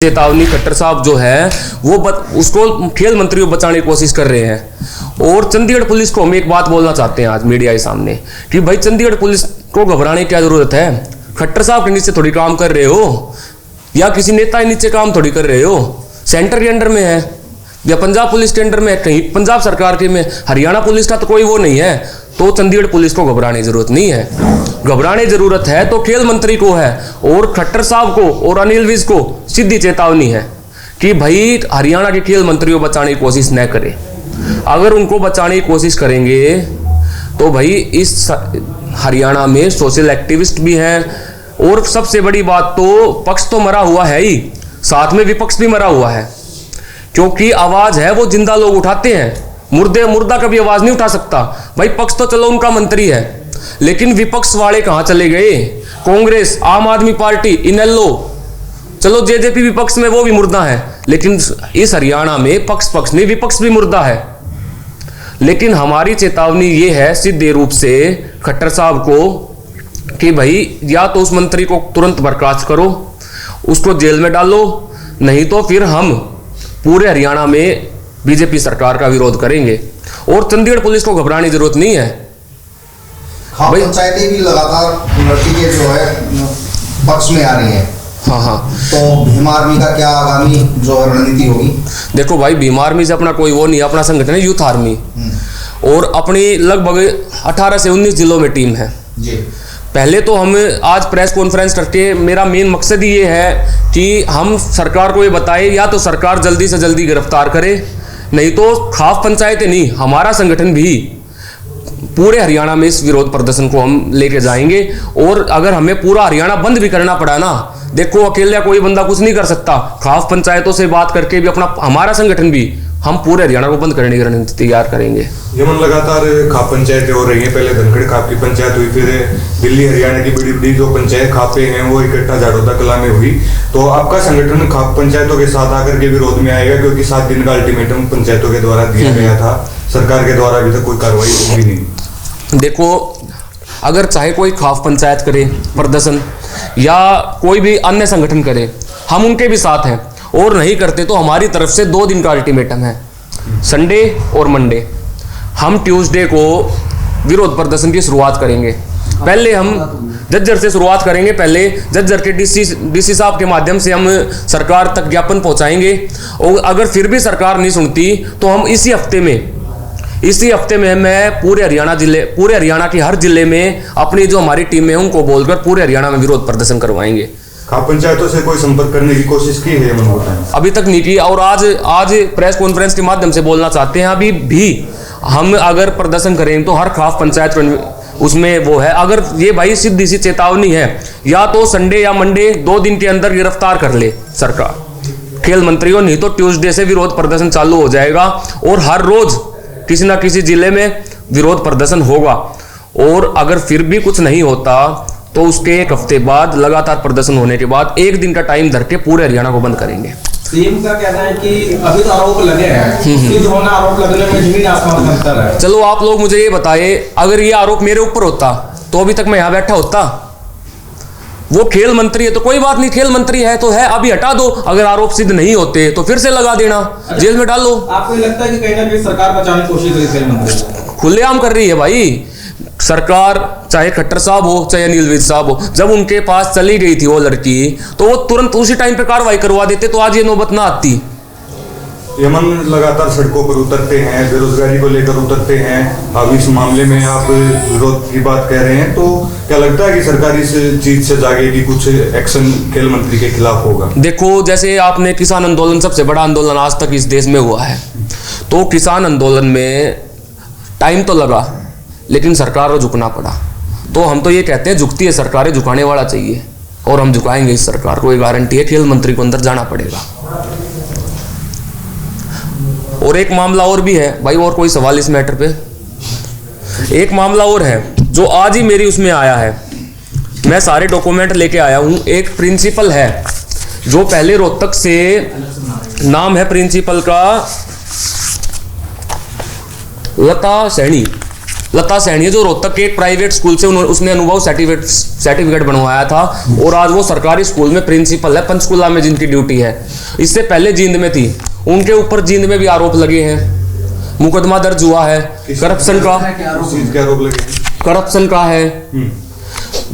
चेतावनी खट्टर साहब जो है वो उसको खेल मंत्री को बचाने की कोशिश कर रहे हैं। और चंडीगढ़ पुलिस को हम एक बात बोलना चाहते हैं आज मीडिया के सामने कि भाई चंडीगढ़ पुलिस को घबराने की क्या जरूरत है। खट्टर साहब के नीचे थोड़ी काम कर रहे हो या किसी नेता के नीचे काम थोड़ी कर रहे हो। सेंटर के अंडर में है या पंजाब पुलिस के अंडर में है, कहीं पंजाब सरकार के में, हरियाणा पुलिस का तो कोई वो नहीं है। तो चंडीगढ़ पुलिस को घबराने की जरूरत नहीं है। घबराने की जरूरत है तो खेल मंत्री को है और खट्टर साहब को और अनिल विज को सीधी चेतावनी है कि भाई हरियाणा के खेल मंत्री को बचाने की कोशिश न करें। अगर उनको बचाने की कोशिश करेंगे तो भाई इस हरियाणा में सोशल एक्टिविस्ट भी हैं और सबसे बड़ी बात तो पक्ष तो मरा हुआ है ही, साथ में विपक्ष भी मरा हुआ है। क्योंकि आवाज है वो जिंदा लोग उठाते हैं, मुर्दा कभी आवाज नहीं उठा सकता। भाई पक्ष तो चलो उनका मंत्री है, लेकिन विपक्ष वाले कहां चले गए। कांग्रेस, आम आदमी पार्टी, इनेलो, चलो जेजेपी विपक्ष में वो भी मुर्दा है, लेकिन इस हरियाणा में पक्ष नहीं विपक्ष भी मुर्दा है। लेकिन हमारी चेतावनी ये है सीधे रूप से खट्टर साहब को कि भाई या तो उस मंत्री को तुरंत बर्खास्त करो, उसको जेल में डालो, नहीं तो फिर हम पूरे हरियाणा में बीजेपी सरकार का विरोध करेंगे। और चंडीगढ़ पुलिस को घबराने की जरूरत नहीं है। हाँ, पंचायतें भी लगातार लड़की के जो है पक्ष में आ रही है। हाँ, तो भीम आर्मी का क्या आगामी जो रणनीति होगी? देखो भाई भीम आर्मी से अपना कोई वो नहीं, अपना संगठन है यूथ आर्मी और अपनी लगभग 18 से 19 जिलों में टीम है जी। पहले तो हम आज प्रेस कॉन्फ्रेंस करके मेरा मेन मकसद ही ये है कि हम सरकार को ये बताए या तो सरकार जल्दी से जल्दी गिरफ्तार करे, नहीं तो खास पंचायतें नहीं, हमारा संगठन भी पूरे हरियाणा में इस विरोध प्रदर्शन को हम लेके जाएंगे। और अगर हमें पूरा हरियाणा बंद भी करना पड़ा ना, देखो अकेला कोई बंदा कुछ नहीं कर सकता, खास पंचायतों से बात करके भी अपना हमारा संगठन भी हम पूरे हरियाणा को बंद करने की रणनीति तैयार करेंगे। यमन लगातार खाप पंचायतें हो रही हैं, पहले धनखड़ खाप की पंचायत हुई, फिर दिल्ली हरियाणा की बड़ी बड़ी जो पंचायत खापे हैं वो इकट्ठा झाड़ोदा कला में हुई। तो आपका संगठन खाप पंचायतों के साथ आकर के विरोध में आएगा, क्योंकि 7 दिन का अल्टीमेटम पंचायतों के द्वारा दिया गया था, सरकार के द्वारा अभी तक कोई कार्रवाई हुई नहीं। देखो अगर चाहे कोई खाप पंचायत करे प्रदर्शन या कोई भी अन्य संगठन करे, हम उनके भी साथ हैं। और नहीं करते तो हमारी तरफ से 2 दिन का अल्टीमेटम है, संडे और मंडे। हम ट्यूसडे को विरोध प्रदर्शन की शुरुआत करेंगे। पहले हम जज्जर से शुरुआत करेंगे, पहले जज्जर के डीसी साहब के माध्यम से हम सरकार तक ज्ञापन पहुंचाएंगे। और अगर फिर भी सरकार नहीं सुनती तो हम इसी हफ्ते में मैं पूरे हरियाणा के हर जिले में अपनी जो हमारी टीम है उनको बोलकर पूरे हरियाणा में विरोध प्रदर्शन करवाएंगे। खाप पंचायतों से कोई संपर्क करने की कोशिश की है? अभी तक नहीं की और आज प्रेस कॉन्फ्रेंस के माध्यम से बोलना चाहते हैं। अभी भी हम अगर प्रदर्शन करें तो हर खाप पंचायत उसमें वो है। अगर ये भाई सीधी सी चेतावनी है, या तो संडे या मंडे 2 दिन के अंदर गिरफ्तार कर ले सरकार खेल मंत्री को, नहीं तो ट्यूसडे से विरोध प्रदर्शन चालू हो जाएगा और हर रोज किसी ना किसी जिले में विरोध प्रदर्शन होगा। और अगर फिर भी कुछ नहीं होता तो उसके 1 हफ्ते बाद लगातार प्रदर्शन होने के बाद 1 दिन का टाइम धर के पूरे हरियाणा को बंद करेंगे। सीएम का कहना है कि अभी तो आरोप लगे हैं, सिद्ध होना आरोप लगने में जमीन आसमान का अंतर है। चलो आप लोग मुझे ये बताए, अगर ये आरोप मेरे ऊपर होता तो अभी तक मैं यहाँ बैठा होता? वो खेल मंत्री है तो कोई बात नहीं, खेल मंत्री है तो है, अभी हटा दो। अगर आरोप सिद्ध नहीं होते तो फिर से लगा देना, जेल में डालो। आपको लगता है कि कहीं ना कहीं सरकार बचाने की कोशिश कर रही है खेल मंत्री? खुलेआम कर रही है भाई सरकार, चाहे खट्टर साहब हो चाहे अनिल विज साहब हो। जब उनके पास चली गई थी वो लड़की तो वो तुरंत उसी टाइम पे कार्रवाई करवा देते तो आज ये नौबत ना आती। यमन लगातार सड़कों पर उतरते हैं, बेरोजगारी को लेकर उतरते हैं। अब इस मामले में आप विरोध की बात कह रहे हैं, तो क्या लगता है कि सरकार इस चीज से जागेगी, कुछ एक्शन खेल मंत्री के खिलाफ होगा? देखो जैसे आपने किसान आंदोलन, सबसे बड़ा आंदोलन आज तक इस देश में हुआ है, तो किसान आंदोलन में टाइम तो लगा लेकिन सरकार को झुकना पड़ा। तो हम तो ये कहते हैं झुकती है सरकारें, झुकाने वाला चाहिए और हम झुकाएंगे इस सरकार को, ये गारंटी है। खेल मंत्री को अंदर जाना पड़ेगा। और एक मामला और भी है भाई, और कोई सवाल इस मैटर पे? एक मामला और है जो आज ही मेरी उसमें आया है, मैं सारे डॉक्यूमेंट लेके आया हूं। एक प्रिंसिपल है जो पहले रोहतक से, नाम है प्रिंसिपल का लता सैनी है, जो रोहतक के एक प्राइवेट स्कूल से उसने अनुभव सर्टिफिकेट सर्टिफिकेट बनवाया था और आज वो सरकारी स्कूल में प्रिंसिपल है, पंचकुला में जिनकी ड्यूटी है। इससे पहले जींद में थी, उनके ऊपर जींद में भी आरोप लगे हैं, मुकदमा दर्ज हुआ है करप्शन का। करप्शन का है,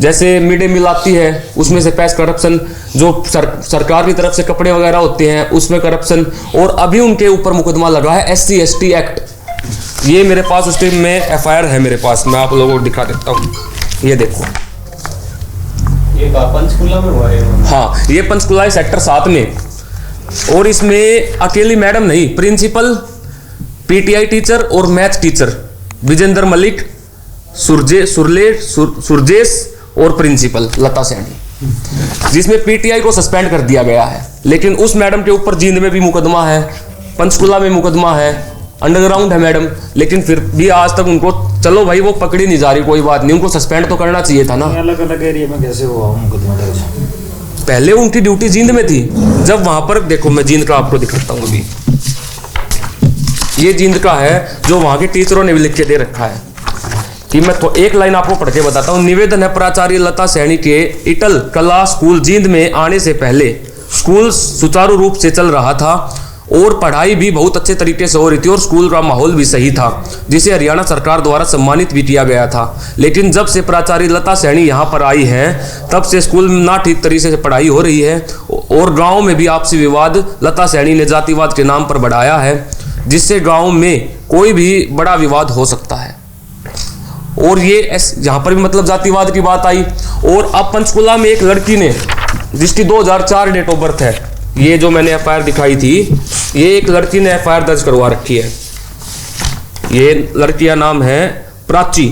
जैसे मिड डे मील आती है उसमें से पैस करप्शन, जो सरकार की तरफ से कपड़े वगैरह होते हैं उसमें करप्शन, और अभी उनके ऊपर मुकदमा लगा है SC ST एक्ट। ये मेरे पास उस टाइम में FIR है मेरे पास, मैं आप लोगों को दिखा देता हूँ, ये देखो। ये पंचकुला में हुआ है? हाँ, ये पंचकुला सेक्टर 7 में, और इसमें अकेली मैडम नहीं, प्रिंसिपल, PTI टीचर और मैथ टीचर विजेंद्र मलिक, सुरजेश और प्रिंसिपल लता सैनी, जिसमें PTI को सस्पेंड कर दिया गया है। लेकिन उस मैडम के ऊपर जींद में भी मुकदमा है, पंचकुला में मुकदमा है, अंडरग्राउंड है मैडम, लेकिन फिर भी आज तक उनको, चलो भाई वो पकड़ी नहीं जा रही, कोई बात नहीं, उनको सस्पेंड तो करना चाहिए था ना। अलग अलग एरिया में कैसे हुआ मुकदमा दर्ज? पहले उनकी ड्यूटी जींद में थी, जब वहां पर देखो मैं जींद का आपको दिखाता हूँ अभी, ये जींद का है जो वहां के टीचरों ने भी लिख के दे रखा है कि मैं तो एक लाइन आपको पढ़ के बताता हूँ। निवेदन है प्राचार्य लता सैनी के इटल कला स्कूल जींद में आने से पहले स्कूल सुचारू रूप से चल रहा था और पढ़ाई भी बहुत अच्छे तरीके से हो रही थी और स्कूल का माहौल भी सही था, जिसे हरियाणा सरकार द्वारा सम्मानित भी किया गया था। लेकिन जब से प्राचार्य लता सैनी यहाँ पर आई हैं, तब से स्कूल में ना ठीक तरीके से पढ़ाई हो रही है और गांव में भी आपसी विवाद लता सैनी ने जातिवाद के नाम पर बढ़ाया है, जिससे गांव में कोई भी बड़ा विवाद हो सकता है। और ये यहाँ पर भी मतलब जातिवाद की बात आई। और अब पंचकुला में एक लड़की ने, जिसकी 2004 डेट ऑफ बर्थ है, ये जो मैंने FIR दिखाई थी, ये एक लड़की ने FIR दर्ज करवा रखी है। ये लड़की का नाम है प्राची,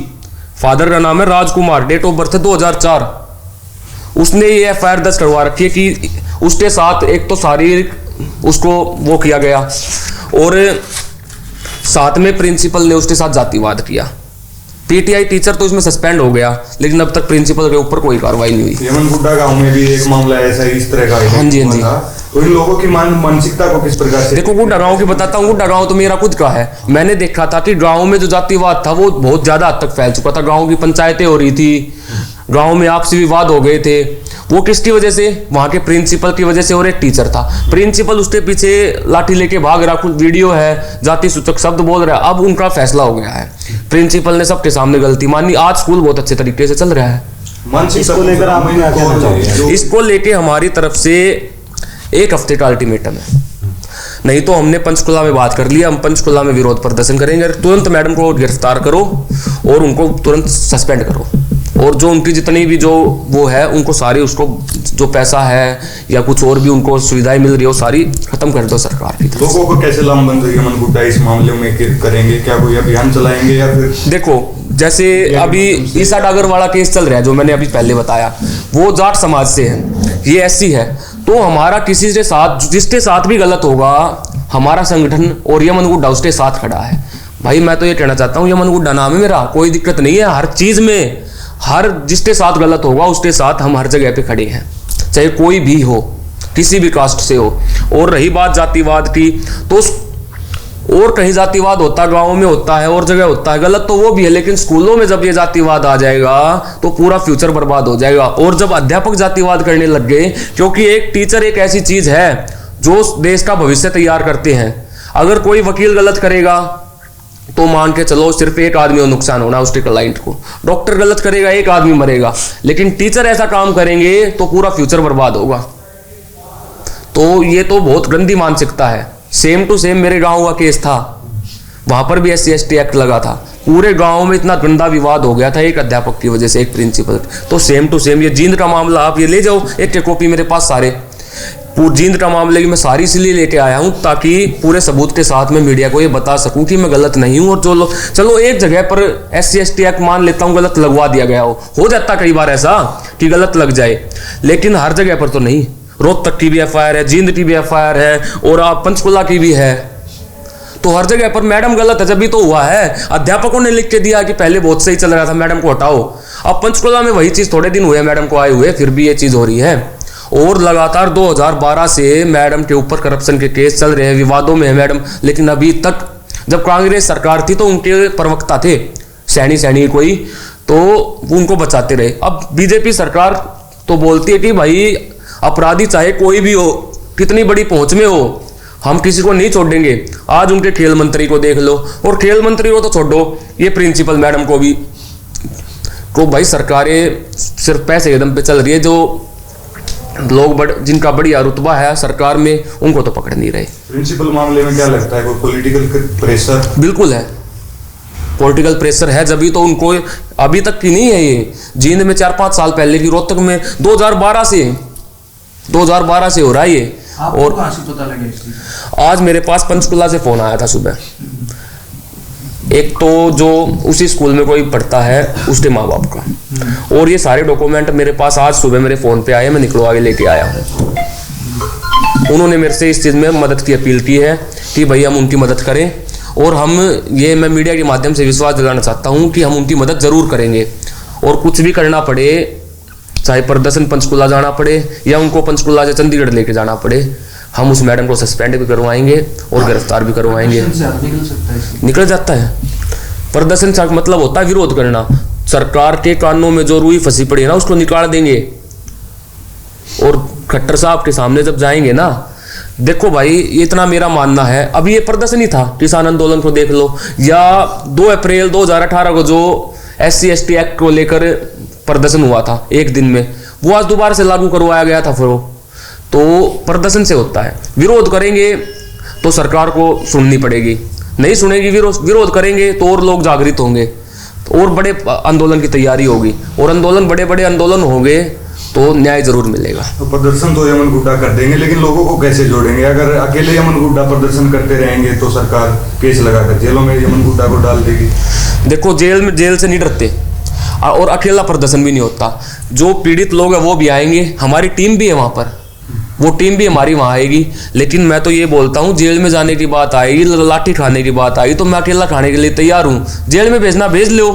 फादर का नाम है राजकुमार, डेट ऑफ बर्थ है 2004। उसने ये FIR दर्ज करवा रखी है कि उसके साथ एक तो शारीरिक उसको वो किया गया और साथ में प्रिंसिपल ने उसके साथ जातिवाद किया। PTI टीचर तो इसमें सस्पेंड हो गया, लेकिन अब तक प्रिंसिपल के ऊपर कोई कार्रवाई नहीं हुई। यमनगुड्डा गांव में भी एक मामला ऐसा इस तरह का है। हाँ जी, हाँ जी। तो इन लोगों की मानसिकता को किस प्रकार से? देखो, गुड्डा गांव की बताता हूँ। गुड्डा गांव तो मेरा खुद का है। मैंने देखा था कि गांव में जो जातिवाद था वो बहुत ज्यादा हद तक फैल चुका था। गांव की पंचायतें हो रही थी, गांव में आपसी विवाद हो गए थे। वो किसकी वजह से? वहां के प्रिंसिपल की वजह से। और एक टीचर था, प्रिंसिपल उसके पीछे लाठी लेके भाग रहा, कुछ वीडियो है, जाति सूचक शब्द बोल रहा है। अब उनका फैसला हो गया है, प्रिंसिपल ने सबके सामने गलती मानी। आज स्कूल बहुत अच्छे तरीके से चल रहा है। इसको लेकर आप क्या कहना चाहिए? इसको लेके हमारी तरफ से 1 हफ्ते का अल्टीमेटम है, नहीं तो हमने पंचकुला में बात कर लिया, हम पंचकुला में विरोध प्रदर्शन करेंगे। तुरंत मैडम को गिरफ्तार करो और उनको तुरंत सस्पेंड करो, और जो उनकी जितनी भी जो वो है उनको सारी, उसको जो पैसा है या कुछ और भी उनको सुविधाएं मिल रही है वो सारी खत्म कर दो सरकार की। लोगों को कैसे लामबंद यमनगुड्डा इस मामले में करेंगे? क्या कोई अभियान चलाएंगे या फिर? देखो, जैसे अभी ईसा डागर वाला केस चल रहा है, जो मैंने अभी पहले बताया, वो जाट समाज से है, ये SC है। तो हमारा किसी के साथ, जिसके साथ भी गलत होगा, हमारा संगठन और यमनगुड्डा उसके साथ खड़ा है। भाई मैं तो ये कहना चाहता हूँ, यमनगुड्डा नाम है मेरा, कोई दिक्कत नहीं है। हर चीज में, हर जिसके साथ गलत होगा उसके साथ हम हर जगह पे खड़े हैं, चाहे कोई भी हो, किसी भी कास्ट से हो। और रही बात जातिवाद की, तो और कहीं जातिवाद होता, गाँव में होता है और जगह होता है, गलत तो वो भी है, लेकिन स्कूलों में जब ये जातिवाद आ जाएगा तो पूरा फ्यूचर बर्बाद हो जाएगा। और जब अध्यापक जातिवाद करने लग गए, क्योंकि एक टीचर एक ऐसी चीज है जो देश का भविष्य तैयार करते हैं। अगर कोई वकील गलत करेगा तो मान के चलो सिर्फ एक आदमी को नुकसान होना, उसके क्लाइंट को। डॉक्टर गलत करेगा, एक आदमी मरेगा, लेकिन टीचर ऐसा काम करेंगे तो पूरा फ्यूचर बर्बाद होगा। तो ये तो बहुत गंदी मानसिकता है। सेम टू सेम मेरे गांव का केस था, वहां पर भी SC ST एक्ट लगा था। पूरे गांव में इतना गंदा विवाद हो गया था एक अध्यापक की वजह से, एक प्रिंसिपल। तो सेम टू सेम ये जींद का मामला, आप ये ले जाओ, एक कॉपी मेरे पास सारे जींद का मामले की मैं सारी इसलिए लेके आया हूं ताकि पूरे सबूत के साथ में मीडिया को ये बता सकूं कि मैं गलत नहीं हूं। और जो लोग, चलो एक जगह पर SC ST एक्ट मान लेता हूं गलत लगवा दिया गया हो जाता कई बार ऐसा कि गलत लग जाए, लेकिन हर जगह पर तो नहीं। रोहतक की भी FIR है, जींद की भी FIR है, और आप पंचकुला की भी है। तो हर जगह पर मैडम गलत है, जब भी तो हुआ है। अध्यापकों ने लिख के दिया कि पहले बहुत सही चल रहा था, मैडम को हटाओ। अब पंचकुला में वही चीज, थोड़े दिन हुए मैडम को आए हुए, फिर भी ये चीज हो रही है। और लगातार 2012 से मैडम के ऊपर करप्शन के केस चल रहे हैं, विवादों में है मैडम। लेकिन अभी तक, जब कांग्रेस सरकार थी तो उनके प्रवक्ता थे सैनी कोई, तो वो उनको बचाते रहे। अब बीजेपी सरकार तो बोलती है कि भाई अपराधी चाहे कोई भी हो, कितनी बड़ी पहुंच में हो, हम किसी को नहीं छोड़ेंगे। आज उनके खेल मंत्री को देख लो, और खेल मंत्री को तो छोड़ो, ये प्रिंसिपल मैडम को भी, को भाई सरकारें सिर्फ पैसे के दम पे चल रही है। जो लोग जिनका बढ़िया रुतबा है सरकार में, उनको तो पकड़ नहीं रहे। प्रिंसिपल मामले में क्या लगता है, कोई पॉलिटिकल प्रेशर? बिल्कुल है, पॉलिटिकल प्रेशर है, जब भी तो उनको अभी तक की नहीं है ये। जींद में 4-5 साल पहले की, रोहतक में 2012 से हो रहा है ये। और कहाँ से पता लगे इसकी? आज मेरे पास पंचकुला से फोन आया था सुबह। एक तो जो उसी स्कूल में कोई पढ़ता है उसके माँ बाप का, और ये सारे डॉक्यूमेंट मेरे पास आज सुबह मेरे फोन पे आए, मैं निकलवा के लेके आया हूँ। उन्होंने मेरे से इस चीज़ में मदद की अपील की है कि भाई हम उनकी मदद करें, और मैं मीडिया के माध्यम से विश्वास दिलाना चाहता हूँ कि हम उनकी मदद ज़रूर करेंगे। और कुछ भी करना पड़े, चाहे प्रदर्शन पंचकुला जाना पड़े या उनको पंचकुला से चंडीगढ़ लेके जाना पड़े, हम उस मैडम को सस्पेंड भी करवाएंगे और गिरफ्तार भी करवाएंगे। निकल जाता है प्रदर्शन का मतलब होता है विरोध करना। सरकार के कानों में जो रुई फंसी पड़ी है ना, उसको निकाल देंगे। और खट्टर साहब के सामने जब जाएंगे ना, देखो भाई, इतना मेरा मानना है। अभी ये प्रदर्शन ही था, किसान आंदोलन को देख लो, या 2 अप्रैल 2018 को जो SC/ST एक्ट को लेकर प्रदर्शन हुआ था एक दिन में, वो आज दोबारा से लागू करवाया गया था। फिर तो प्रदर्शन से होता है। विरोध करेंगे तो सरकार को सुननी पड़ेगी, नहीं सुनेगी, विरोध करेंगे तो और लोग जागृत होंगे, और बड़े आंदोलन की तैयारी होगी, और बड़े आंदोलन होंगे तो न्याय जरूर मिलेगा। तो प्रदर्शन तो यमन गुड्डा कर देंगे, लेकिन लोगों को कैसे जोड़ेंगे? अगर अकेले यमन गुड्डा प्रदर्शन करते रहेंगे तो सरकार केस लगाकर जेलों में यमन गुड्डा को डाल देगी। देखो, जेल से नहीं डरते, और अकेला प्रदर्शन भी नहीं होता। जो पीड़ित लोग हैं वो भी आएंगे, हमारी टीम भी है वहाँ पर, वो टीम भी हमारी वहाँ आएगी। लेकिन मैं तो ये बोलता हूँ, जेल में जाने की बात आएगी, लाठी खाने की बात आई तो मैं अकेला खाने के लिए तैयार हूँ। जेल में भेजना भेज लो,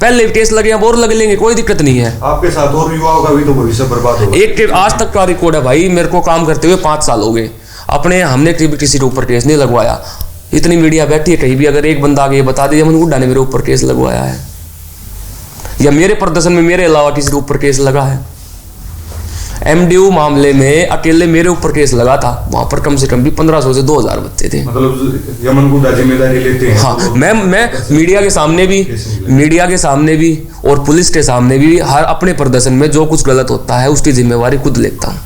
पहले केस लगे अब और लग लेंगे, कोई दिक्कत नहीं है। आपके साथ और युवाओं का भी तो भविष्य बर्बाद होगा। एक आज तक का रिकॉर्ड है भाई, मेरे को काम करते हुए 5 साल हो गए, हमने किसी के ऊपर केस नहीं लगवाया। इतनी मीडिया बैठी है, कहीं भी अगर एक बंदा आगे बता दे यमन गुड्डा ने मेरे ऊपर केस लगवाया है, या मेरे प्रदर्शन में मेरे अलावा किसी के ऊपर केस लगा है। MDU मामले में अकेले मेरे ऊपर केस लगा था, वहां पर कम से कम भी 1500 से 2000 बच्चे थे। मतलब यमन गुड्डा जिम्मेदारी लेते हैं। हाँ, मैं मीडिया के सामने भी और पुलिस के सामने भी हर अपने प्रदर्शन में जो कुछ गलत होता है उसकी जिम्मेवारी खुद लेता हूँ।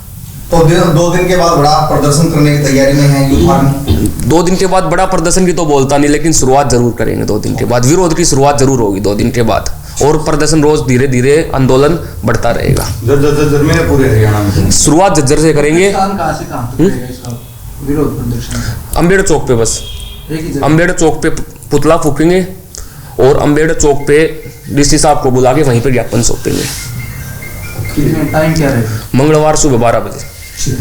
तो 2 दिन के बाद बड़ा प्रदर्शन करने की तैयारी में है युद्ध आर्मी? 2 दिन के बाद बड़ा प्रदर्शन की तो बोलता नहीं, लेकिन शुरुआत जरूर करेंगे। 2 दिन के बाद विरोध की शुरुआत जरूर होगी 2 दिन के बाद, और प्रदर्शन रोज धीरे धीरे आंदोलन बढ़ता रहेगा। जज्जर में पूरे हरियाणा में शुरुआत जज्जर से करेंगे। विरोध प्रदर्शन अम्बेडकर चौक पे, बस अम्बेडकर चौक पे पुतला फूकेंगे, और अम्बेडकर चौक पे DC साहब को बुला के वहीं पे ज्ञापन सौंपेंगे। टाइम क्या रहेगा? मंगलवार सुबह 12 बजे।